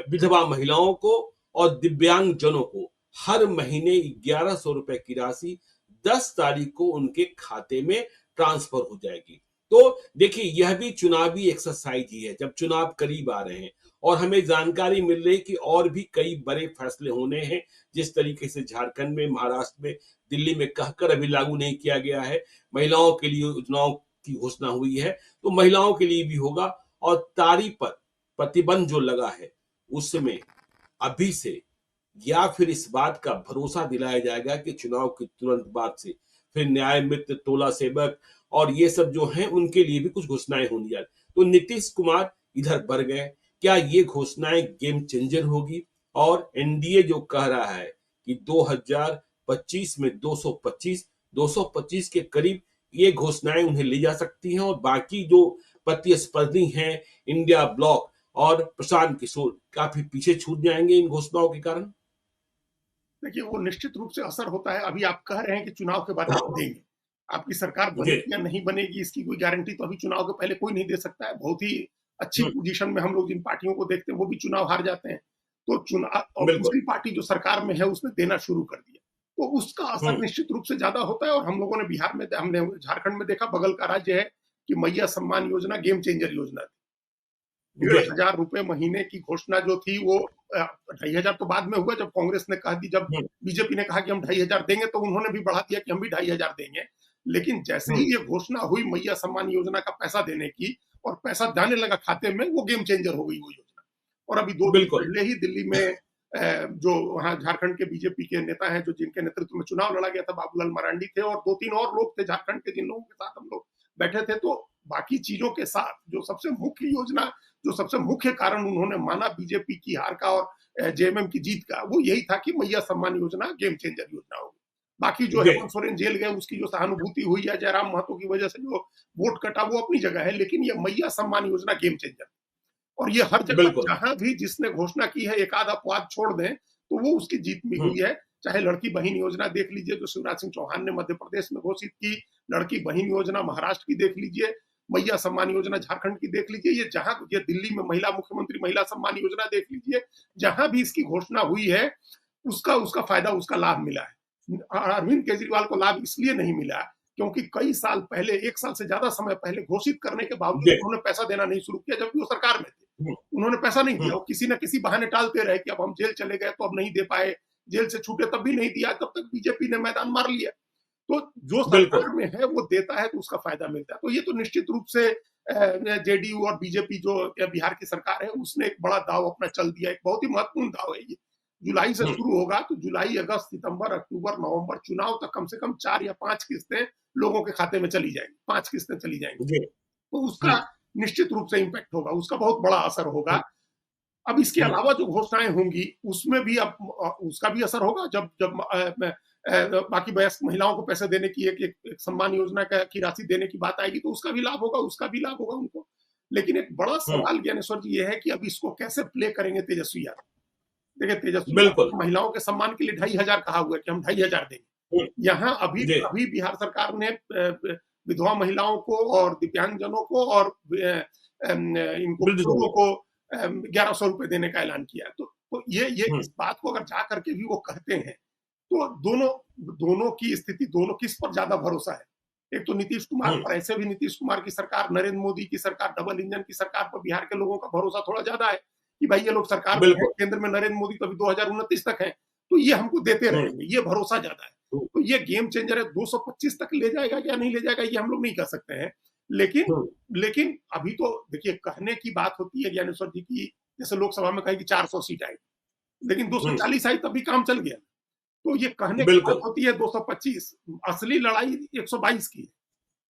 विधवा महिलाओं को और दिव्यांग जनों को हर महीने 1100 रुपए की राशि 10 तारीख को उनके खाते में ट्रांसफर हो जाएगी। तो देखिए, यह भी चुनावी एक्सरसाइज ही है, जब चुनाव करीब आ रहे हैं और हमें जानकारी मिल रही है कि और भी कई बड़े फैसले होने हैं। जिस तरीके से झारखंड में, महाराष्ट्र में, दिल्ली में कहकर अभी लागू नहीं किया गया है, महिलाओं के लिए योजनाओं की घोषणा हुई है, तो महिलाओं के लिए भी होगा। और तारी पर प्रतिबंध जो लगा है, उसमें अभी से या फिर इस बात का भरोसा दिलाया जाएगा कि चुनाव के तुरंत बाद से फिर न्याय मित्र, टोला सेवक और ये सब जो हैं उनके लिए भी कुछ घोषणाएं होनी जा रही। तो नीतीश कुमार इधर बढ़ गए। क्या ये घोषणाएं गेम चेंजर होगी? और एनडीए जो कह रहा है कि 2025 में 225 के करीब ये घोषणाएं उन्हें ली जा सकती हैं, और बाकी जो प्रतिस्पर्धी हैं, इंडिया ब्लॉक और प्रशांत किशोर, काफी पीछे छूट जाएंगे इन घोषणाओं के कारण। देखिए, वो निश्चित रूप से असर होता है। अभी आप कह रहे हैं कि चुनाव के बाद आप देंगे, आपकी सरकार जी। बनेगी या नहीं बनेगी इसकी कोई गारंटी तो अभी चुनाव के पहले कोई नहीं दे सकता है। बहुत ही अच्छी हम्म, पोजीशन में हम लोग जिन पार्टियों को देखते हैं वो भी चुनाव हार जाते हैं। तो चुनाव, और बिल्कुल। दूसरी पार्टी जो सरकार में है उसने देना शुरू कर दिया, तो उसका असर हम्म, निश्चित रूप से ज्यादा होता है। और हम लोगों ने बिहार में, हमने झारखंड में देखा, बगल का राज्य है, कि मैया सम्मान योजना गेम चेंजर योजना थी। जी। 1,500 रुपए महीने की घोषणा जो थी वो 2,500 तो बाद में हुआ, जब कांग्रेस ने कहा, जब हम्म, बीजेपी ने कहा कि हम 2,500 देंगे, तो उन्होंने भी बढ़ा दिया कि हम भी 2,500 देंगे। लेकिन जैसे ही हम्म, ये घोषणा हुई मैया सम्मान योजना का पैसा देने की, और पैसा जाने लगा खाते में, वो गेम चेंजर हो गई वो योजना। और अभी 2 दिन बिल्कुल। पहले ही दिल्ली में जो वहाँ झारखंड के बीजेपी के नेता हैं, जो जिनके नेतृत्व में चुनाव लड़ा गया था, बाबूलाल मरांडी थे और 2-3 और लोग थे झारखंड के, जिन लोगों के साथ हम लोग बैठे थे। तो बाकी चीजों के साथ जो सबसे मुख्य योजना, जो सबसे मुख्य कारण उन्होंने माना बीजेपी की हार का और जेएमएम की जीत का, वो यही था कि मैया सम्मान योजना गेम चेंजर योजना होगी। बाकी जो जी हेमंत सोरेन जेल गए उसकी जो सहानुभूति हुई या जयराम महतो की वजह से जो वोट कटा वो अपनी जगह है, लेकिन ये मैया सम्मान योजना गेम चेंजर, और ये हर जगह बिल्कुल जहां भी जिसने घोषणा की है, एक आध अपवाद छोड़ दें तो वो उसकी जीत भी हुई है। चाहे लड़की बहन योजना देख लीजिए जो शिवराज सिंह चौहान ने मध्य प्रदेश में घोषित की, लड़की बहन योजना महाराष्ट्र की देख लीजिए, मैया सम्मान योजना झारखंड की देख लीजिए, ये दिल्ली में महिला मुख्यमंत्री महिला सम्मान योजना देख लीजिए, जहां भी इसकी घोषणा हुई है उसका उसका फायदा, उसका लाभ मिला है। अरविंद केजरीवाल को लाभ इसलिए नहीं मिला क्योंकि कई साल पहले, 1 साल से ज्यादा समय पहले घोषित करने के बावजूद जी उन्होंने पैसा देना नहीं शुरू किया जबकि वो सरकार में थे। उन्होंने पैसा नहीं दिया, वो किसी न किसी बहाने टालते रहे कि अब हम जेल चले गए तो अब नहीं दे पाए, जेल से छूटे तब भी नहीं दिया, तब तक बीजेपी ने मैदान मार लिया। तो जो बिल्कुल सरकार में है वो देता है तो उसका फायदा मिलता है। तो ये तो निश्चित रूप से जेडीयू और बीजेपी जो बिहार की सरकार है उसने एक बड़ा दाव अपना चल दिया, एक बहुत ही महत्वपूर्ण दाव है ये। जुलाई से शुरू होगा तो जुलाई, अगस्त, सितंबर, अक्टूबर, नवंबर, चुनाव तक कम से कम 4 या 5 किस्तें लोगों के खाते में चली जाएंगी, 5 किस्तें चली जाएंगी। जी तो उसका निश्चित रूप से इम्पैक्ट होगा, उसका बहुत बड़ा असर होगा। अब इसके अलावा जो घोषणाएं होंगी उसमें भी अब उसका भी असर होगा। जब जब बाकी वयस्क महिलाओं को पैसे देने की एक सम्मान योजना की राशि देने की बात आएगी तो उसका भी लाभ होगा, उसका भी लाभ होगा उनको। लेकिन एक बड़ा सवाल ज्ञानेश्वर जी ये है कि अब इसको कैसे प्ले करेंगे तेजस्वी यादव। देखिए तेजस्वी बिल्कुल महिलाओं के सम्मान के लिए 2,500 कहा हुआ है कि हम 2,500 देंगे। यहाँ अभी जी अभी बिहार सरकार ने विधवा महिलाओं को और दिव्यांगजनों को और इनको बुजुर्गों को 1,100 रुपए देने का ऐलान किया है। तो ये इस बात को अगर जा करके भी वो कहते हैं तो दोनों की स्थिति, दोनों किस पर ज्यादा भरोसा है। एक तो नीतीश कुमार पर, ऐसे भी नीतीश कुमार की सरकार, नरेंद्र मोदी की सरकार, डबल इंजन की सरकार पर बिहार के लोगों का भरोसा थोड़ा ज्यादा है कि भाई ये लोग सरकार में है, केंद्र में नरेंद्र मोदी तो अभी 2029 तक है, तो ये हमको देते रहेंगे, ये भरोसा ज्यादा है। तो ये गेम चेंजर है। 225 तक ले जाएगा या नहीं ले जाएगा ये हम लोग नहीं कह सकते हैं, लेकिन अभी तो देखिए कहने की बात होती है ज्ञानेश्वर जी की, जैसे लोकसभा में कहे कि 400 सीट आएगी, लेकिन 240 आई तब भी काम चल गया। तो ये कहने की बात होती है 225, असली लड़ाई 122 की है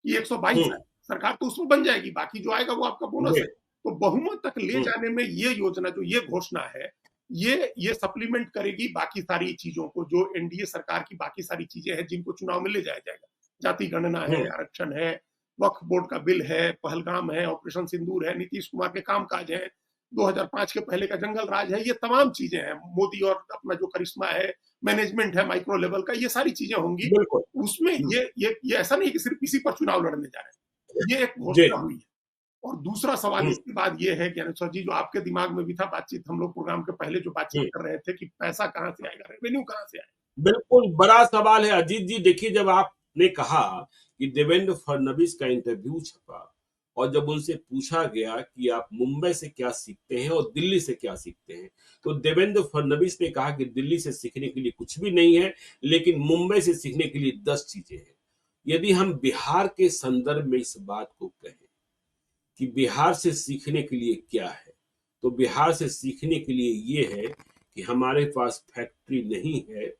कि 122 है, सरकार तो उसमें बन जाएगी, बाकी जो आएगा वो आपका बोनस है। तो बहुमत तक ले जाने में ये योजना, जो ये घोषणा है, ये सप्लीमेंट करेगी बाकी सारी चीजों को, जो एनडीए सरकार की बाकी सारी चीजें हैं जिनको चुनाव में ले जाया जाएगा। जाति गणना है, आरक्षण है, वक्फ बोर्ड का बिल है, पहलगाम है, ऑपरेशन सिंदूर है, नीतीश कुमार के कामकाज है, 2005 के पहले का जंगल राज है, ये तमाम चीजें हैं, मोदी और अपना जो करिश्मा है, मैनेजमेंट है माइक्रो लेवल का, ये सारी चीजें होंगी उसमें। ये ऐसा नहीं कि सिर्फ इसी पर चुनाव लड़ने जा रहे हैं, ये एक घोषणा हुई है। और दूसरा सवाल इसके बाद ये है ज्ञानेश्वर जी, जो आपके दिमाग में भी था, बातचीत हम लोग प्रोग्राम के पहले जो बातचीत कर रहे थे कि पैसा कहां से आएगा, रेवेन्यू कहां से आएगा। बिल्कुल बड़ा सवाल है अजीत जी। देखिए जब आपने कहा कि देवेंद्र फडणवीस का इंटरव्यू छपा और जब उनसे पूछा गया कि आप मुंबई से क्या सीखते हैं और दिल्ली से क्या सीखते हैं, तो देवेंद्र फडणवीस ने कहा कि दिल्ली से सीखने के लिए कुछ भी नहीं है, लेकिन मुंबई से सीखने के लिए 10 चीजें हैं। यदि हम बिहार के संदर्भ में इस बात को कहें कि बिहार से सीखने के लिए क्या है, तो बिहार से सीखने के लिए ये है कि हमारे पास फैक्ट्री नहीं है,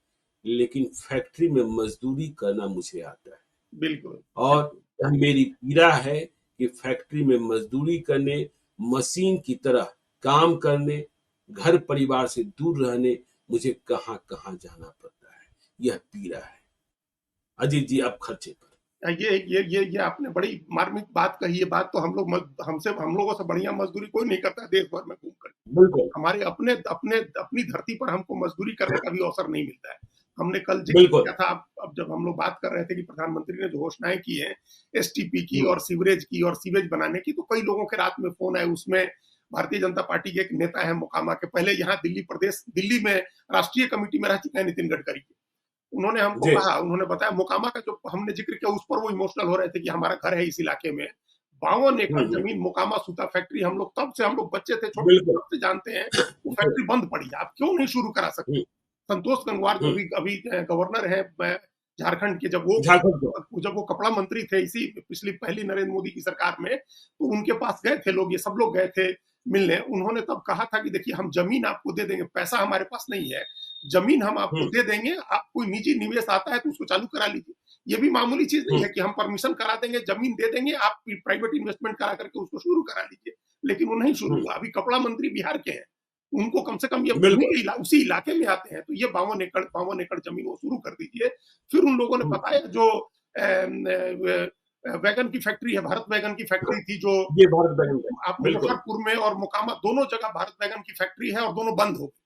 लेकिन फैक्ट्री में मजदूरी करना मुझे आता है। बिल्कुल। और मेरी पीड़ा है कि फैक्ट्री में मजदूरी करने, मशीन की तरह काम करने, घर परिवार से दूर रहने मुझे कहाँ कहाँ जाना पड़ता है। यह पीड़ा है। अजीत जी अब खर्चे पर। ये आपने बड़ी मार्मिक बात कही है। बात तो हम लोगों से बढ़िया मजदूरी कोई नहीं करता देश भर में घूमकर। बिल्कुल हमारे अपनी धरती पर हमको मजदूरी करने का भी अवसर नहीं मिलता है। हमने कल जिक्र किया था, अब जब हम लोग बात कर रहे थे कि प्रधानमंत्री ने जो घोषणाएं की हैं एसटीपी की और सीवरेज बनाने की, तो कई लोगों के रात में फोन आए। उसमें भारतीय जनता पार्टी के एक नेता है मोकामा के, पहले यहाँ दिल्ली में राष्ट्रीय कमेटी में रह चुके हैं नितिन गडकरी के। उन्होंने हमको कहा, उन्होंने बताया मोकामा का जो हमने जिक्र किया उस पर वो इमोशनल हो रहे थे कि हमारा घर है इस इलाके में, 52 एकड़ जमीन मोकामा सूता फैक्ट्री, हम लोग बच्चे थे छोटे, तब से जानते हैं वो फैक्ट्री बंद पड़ी है, आप क्यों नहीं शुरू करा सकते। संतोष गंगवार जो अभी गवर्नर है झारखंड के, जब वो कपड़ा मंत्री थे इसी पहली नरेंद्र मोदी की सरकार में, तो उनके पास गए थे लोग, ये सब लोग गए थे मिलने, उन्होंने तब कहा था कि देखिए हम जमीन आपको दे देंगे, पैसा हमारे पास नहीं है, जमीन हम आपको दे देंगे, आप कोई निजी निवेश आता है तो उसको चालू करा लीजिए। ये भी मामूली चीज नहीं है कि हम परमिशन करा देंगे, जमीन दे देंगे, आप प्राइवेट इन्वेस्टमेंट करा करके उसको शुरू करा लीजिए। लेकिन वो नहीं शुरू हुआ। अभी कपड़ा मंत्री बिहार के हैं, उनको कम से कम ये उसी इलाके में आते हैं, तो ये 52 एकड़ जमीन वो शुरू कर दीजिए। फिर उन लोगों ने बताया जो वैगन की फैक्ट्री है, भारत वैगन की फैक्ट्री थी जो ये भारत वैगन आप मुजफ्फरपुर में और मोकामा दोनों जगह भारत वैगन की फैक्ट्री है और दोनों बंद हो गई,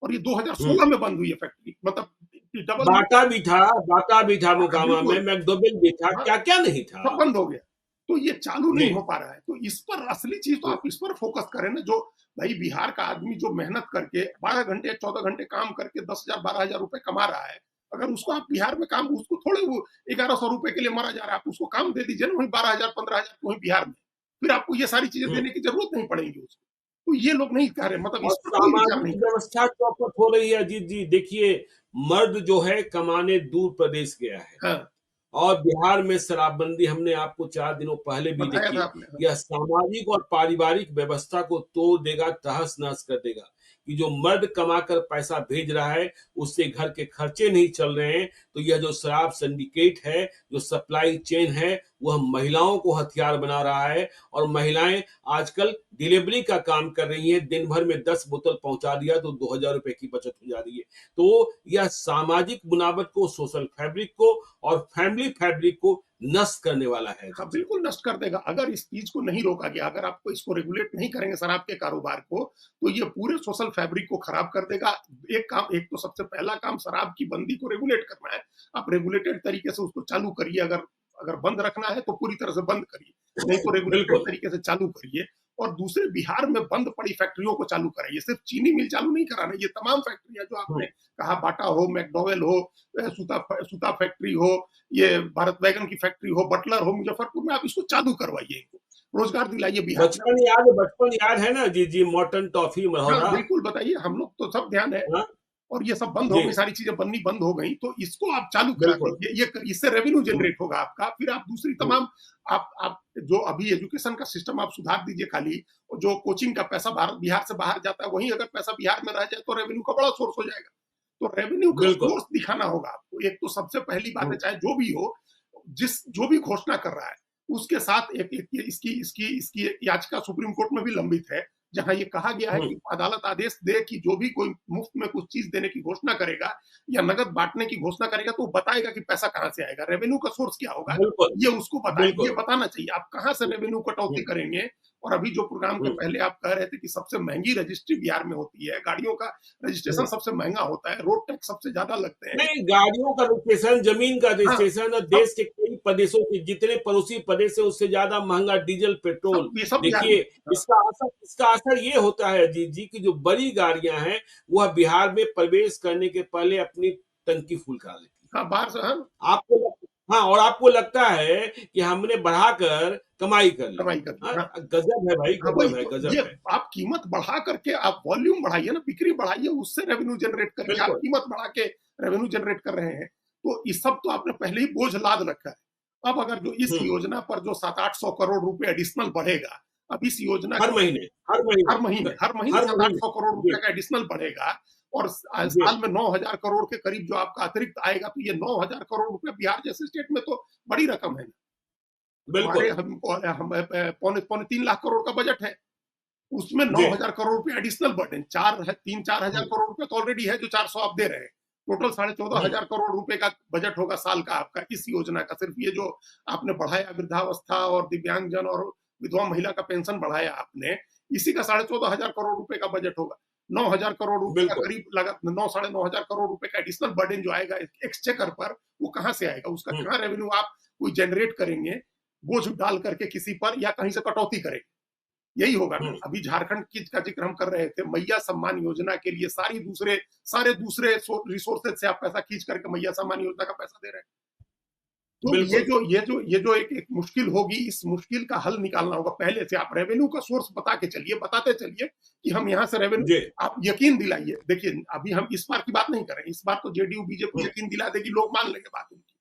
और ये 2016 में बंद हुई है फैक्ट्री। मतलब डबल बाटा भी था मोकामा में, मैकडोवेल भी था, क्या क्या नहीं था, सब बंद हो गया। तो ये चालू नहीं हो पा रहा है। तो इस पर असली चीज तो आप इस पर फोकस करें ना, जो भाई बिहार का आदमी जो मेहनत करके 12 घंटे 14 घंटे काम करके 10,000 12,000 रुपए कमा रहा है, अगर उसको आप बिहार में काम, उसको थोड़े वो 1100 रुपए के लिए मारा जा रहा है, आप उसको काम दे दीजिए ना वही 12,000 15,000 वही बिहार में, फिर आपको ये सारी चीजें देने की जरूरत नहीं पड़ेगी उसको। तो ये लोग नहीं कह रहे, मतलब इस पर कोई विचार नहीं। व्यवस्था चौपट हो रही है अजीत जी। देखिए, मर्द जो है कमाने दूर प्रदेश गया है। हाँ। और बिहार में शराबबंदी हमने आपको 4 दिनों पहले भी देखी। यह सामाजिक और पारिवारिक व्यवस्था को तोड़ देगा, तहस नहस कर देगा। कि जो मर्द कमाकर पैसा भेज रहा है, उससे घर के खर्चे नहीं चल रहे हैं, तो यह जो शराब सिंडिकेट है, जो सप्लाई चेन है, वह महिलाओं को हथियार बना रहा है। और महिलाएं आजकल डिलीवरी का काम कर रही हैं, दिन भर में 10 बोतल पहुंचा दिया तो 2,000 रुपए की बचत हो जा रही है। तो यह सामाजिक बुनावट को, सोशल फैब्रिक को और फैमिली फैब्रिक को नष्ट करने वाला है। हाँ, बिल्कुल नष्ट कर देगा। अगर इस चीज को नहीं रोका गया, अगर आपको इसको रेगुलेट नहीं करेंगे शराब के कारोबार को, तो ये पूरे सोशल फैब्रिक को खराब कर देगा। एक तो सबसे पहला काम शराब की बंदी को रेगुलेट करना है। आप रेगुलेटेड तरीके से उसको चालू करिए, अगर बंद रखना है तो पूरी तरह से बंद करिए, नहीं तो रेगुलेटेड तरीके से चालू करिए। और दूसरे, बिहार में बंद पड़ी फैक्ट्रियों को चालू कराइए। सिर्फ चीनी मिल चालू नहीं कराना, ये तमाम फैक्ट्रियां जो आपने कहा, बाटा हो, मैकडोवेल हो, सूता फैक्ट्री हो, ये भारत वैगन की फैक्ट्री हो, बटलर हो मुजफ्फरपुर में, आप इसको चालू करवाइए, इनको रोजगार दिलाइए। बिहार बचपन याद है ना जी, मॉर्टन टॉफी मरौरा। बिल्कुल बताइए, हम लोग तो सब ध्यान है। और ये सब बंद हो गई, सारी चीजें बननी बंद हो गई, तो इसको आप चालू करा दीजिए। ये इससे रेवेन्यू जनरेट होगा आपका। फिर आप दूसरी तमाम आप जो अभी एजुकेशन का सिस्टम आप सुधार दीजिए। खाली जो कोचिंग का पैसा बिहार से बाहर जाता है, वहीं अगर पैसा बिहार में रह जाए तो रेवेन्यू का बड़ा सोर्स हो जाएगा। तो रेवेन्यू का सोर्स दिखाना होगा आपको। एक तो सबसे पहली बात है, चाहे जो भी हो, जो भी घोषणा कर रहा है, उसके साथ इसकी याचिका सुप्रीम कोर्ट में भी लंबित है, जहां ये कहा गया है कि अदालत आदेश दे कि जो भी कोई मुफ्त में कुछ चीज देने की घोषणा करेगा या नगद बांटने की घोषणा करेगा, तो बताएगा कि पैसा कहां से आएगा, रेवेन्यू का सोर्स क्या होगा, ये उसको ये बताना चाहिए। आप कहां से रेवेन्यू कटौती करेंगे। और अभी जो प्रोग्राम के पहले आप कह रहे थे कि सबसे महंगी रजिस्ट्री बिहार में होती है, गाड़ियों का रजिस्ट्रेशन सबसे महंगा होता है, रोड टैक्स सबसे ज्यादा लगते हैं। नहीं, गाड़ियों का रजिस्ट्रेशन, जमीन का रजिस्ट्रेशन, और देश के कई प्रदेशों के जितने पड़ोसी प्रदेश है, उससे ज्यादा महंगा डीजल पेट्रोल। देखिए, इसका असर ये होता है अजीत जी की जो बड़ी गाड़ियां हैं, वह बिहार में प्रवेश करने के पहले अपनी टंकी फुल करा लेती है। बाहर से और आपको लगता है कि हमने बढ़ाकर कमाई कर ली। गजब है भाई, गजब है। आप कीमत बढ़ा करके आप वॉल्यूम बढ़ाइए ना, बिक्री बढ़ाइए, उससे रेवेन्यू जनरेट करिए। आप कीमत बढ़ा के रेवेन्यू जनरेट कर रहे हैं, तो इस सब तो आपने पहले ही बोझ लाद रखा है। अब अगर जो इस योजना पर जो 700-800 करोड़ रुपए एडिशनल बढ़ेगा, अब इस योजना हर महीने 700 करोड़ रुपए का एडिशनल बढ़ेगा, और साल में 9,000 करोड़ के करीब जो आपका अतिरिक्त आएगा, तो ये 9,000 करोड़ रुपए बिहार जैसे स्टेट में तो बड़ी रकम है ना। बिल्कुल, हम पौने 3 लाख करोड़ का बजट है, उसमें 9,000 करोड़ रुपए एडिशनल बर्डन, 3-4 हजार करोड़ रुपए तो ऑलरेडी है जो 400 आप दे रहे हैं। टोटल 14,500 करोड़ रुपए का बजट होगा साल का आपका इस योजना का। सिर्फ ये जो आपने बढ़ाया वृद्धावस्था और दिव्यांगजन और विधवा महिला का पेंशन बढ़ाया आपने, इसी का 14,500 करोड़ रुपए का बजट होगा। 9,000 करोड़ रुपए का करीब लागत, 9-9,500 करोड़ रुपए का एडिशनल बर्डन जो आएगा एक्सचेकर पर, वो कहां से आएगा? उसका कहां रेवेन्यू आप कोई जनरेट करेंगे? बोझ डाल करके किसी पर, या कहीं से कटौती करेंगे, यही होगा ना। अभी झारखंड का जिक्र हम कर रहे थे, मैया सम्मान योजना के लिए सारे दूसरे रिसोर्सेज से आप पैसा खींच करके मैया सम्मान योजना का पैसा दे रहे हैं। तो ये जो एक मुश्किल होगी, इस मुश्किल का हल निकालना होगा पहले से। आप रेवेन्यू का सोर्स बताते चलिए कि हम यहाँ से रेवेन्यू, आप यकीन दिलाइए। देखिए, अभी हम इस बार की बात नहीं कर रहे हैं, इस बार तो जेडीयू बीजेपी यकीन दिला देगी, लोग मान लेंगे बात उनकी।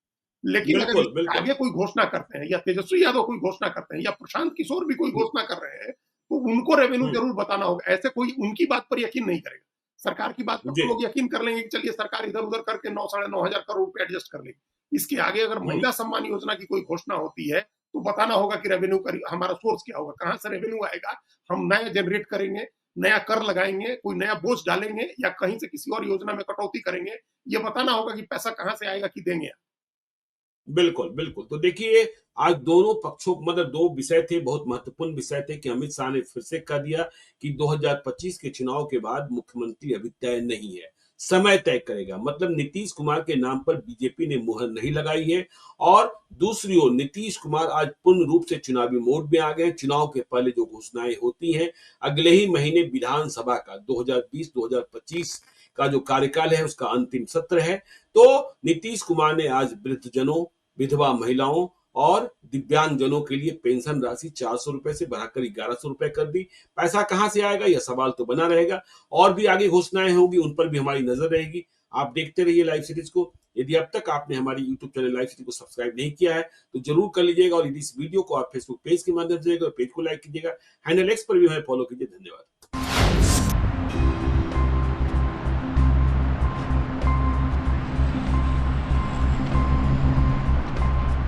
लेकिन अगर आगे कोई घोषणा करते हैं, या तेजस्वी यादव कोई घोषणा करते हैं, या प्रशांत किशोर भी कोई घोषणा कर रहे हैं, तो उनको रेवेन्यू हम्म, जरूर बताना होगा। ऐसे कोई उनकी बात पर यकीन नहीं करेगा। सरकार की बात पर जी, तो लोग यकीन कर लेंगे कि चलिए सरकार इधर-उधर करके 9 साढ़े 9 हज़ार करोड़ रुपए एडजस्ट कर लेगी। इसके आगे अगर हम्म, महिला सम्मान योजना की कोई घोषणा होती है, तो बताना होगा कि रेवेन्यू का हमारा सोर्स क्या होगा, कहाँ से रेवेन्यू आएगा, हम नया जनरेट करेंगे, नया कर लगाएँगे, कोई नया बोझ डालेंगे या कहीं से किसी और योजना में कटौती करेंगे। ये बताना होगा कि पैसा कहाँ से आएगा कि देंगे। बिल्कुल, बिल्कुल। तो देखिए, आज दोनों पक्षों मतलब 2 विषय थे, बहुत महत्वपूर्ण विषय थे कि अमित शाह ने फिर से कह दिया कि 2025 के चुनाव के बाद मुख्यमंत्री अभी तय नहीं है, समय तय करेगा। मतलब नीतीश कुमार के नाम पर बीजेपी ने मुहर नहीं लगाई है और दूसरी ओर नीतीश कुमार आज पूर्ण रूप से चुनावी मोड में आ गए हैं। चुनाव के पहले जो घोषणाएँ होती हैं, अगले ही महीने विधानसभा का 2020-2025 का जो कार्यकाल है, उसका अंतिम सत्र है। तो नीतीश कुमार ने आज वृद्धजनों, विधवा महिलाओं और दिव्यांगजनों के लिए पेंशन राशि 400 रुपए से बढ़ाकर 1100 रुपए कर दी। पैसा कहां से आएगा, यह सवाल तो बना रहेगा। और भी आगे घोषणाएं होगी, उन पर भी हमारी नजर रहेगी। आप देखते रहिए लाइव सीरीज को। यदि अब तक आपने हमारी यूट्यूब चैनल लाइव सीरीज को सब्सक्राइब नहीं किया है तो जरूर कर लीजिएगा और यदि इस वीडियो को आप फेसबुक पेज के माध्यम से पेज को लाइक कीजिएगा, हैंडल एक्स पर भी हमें फॉलो कीजिए। धन्यवाद।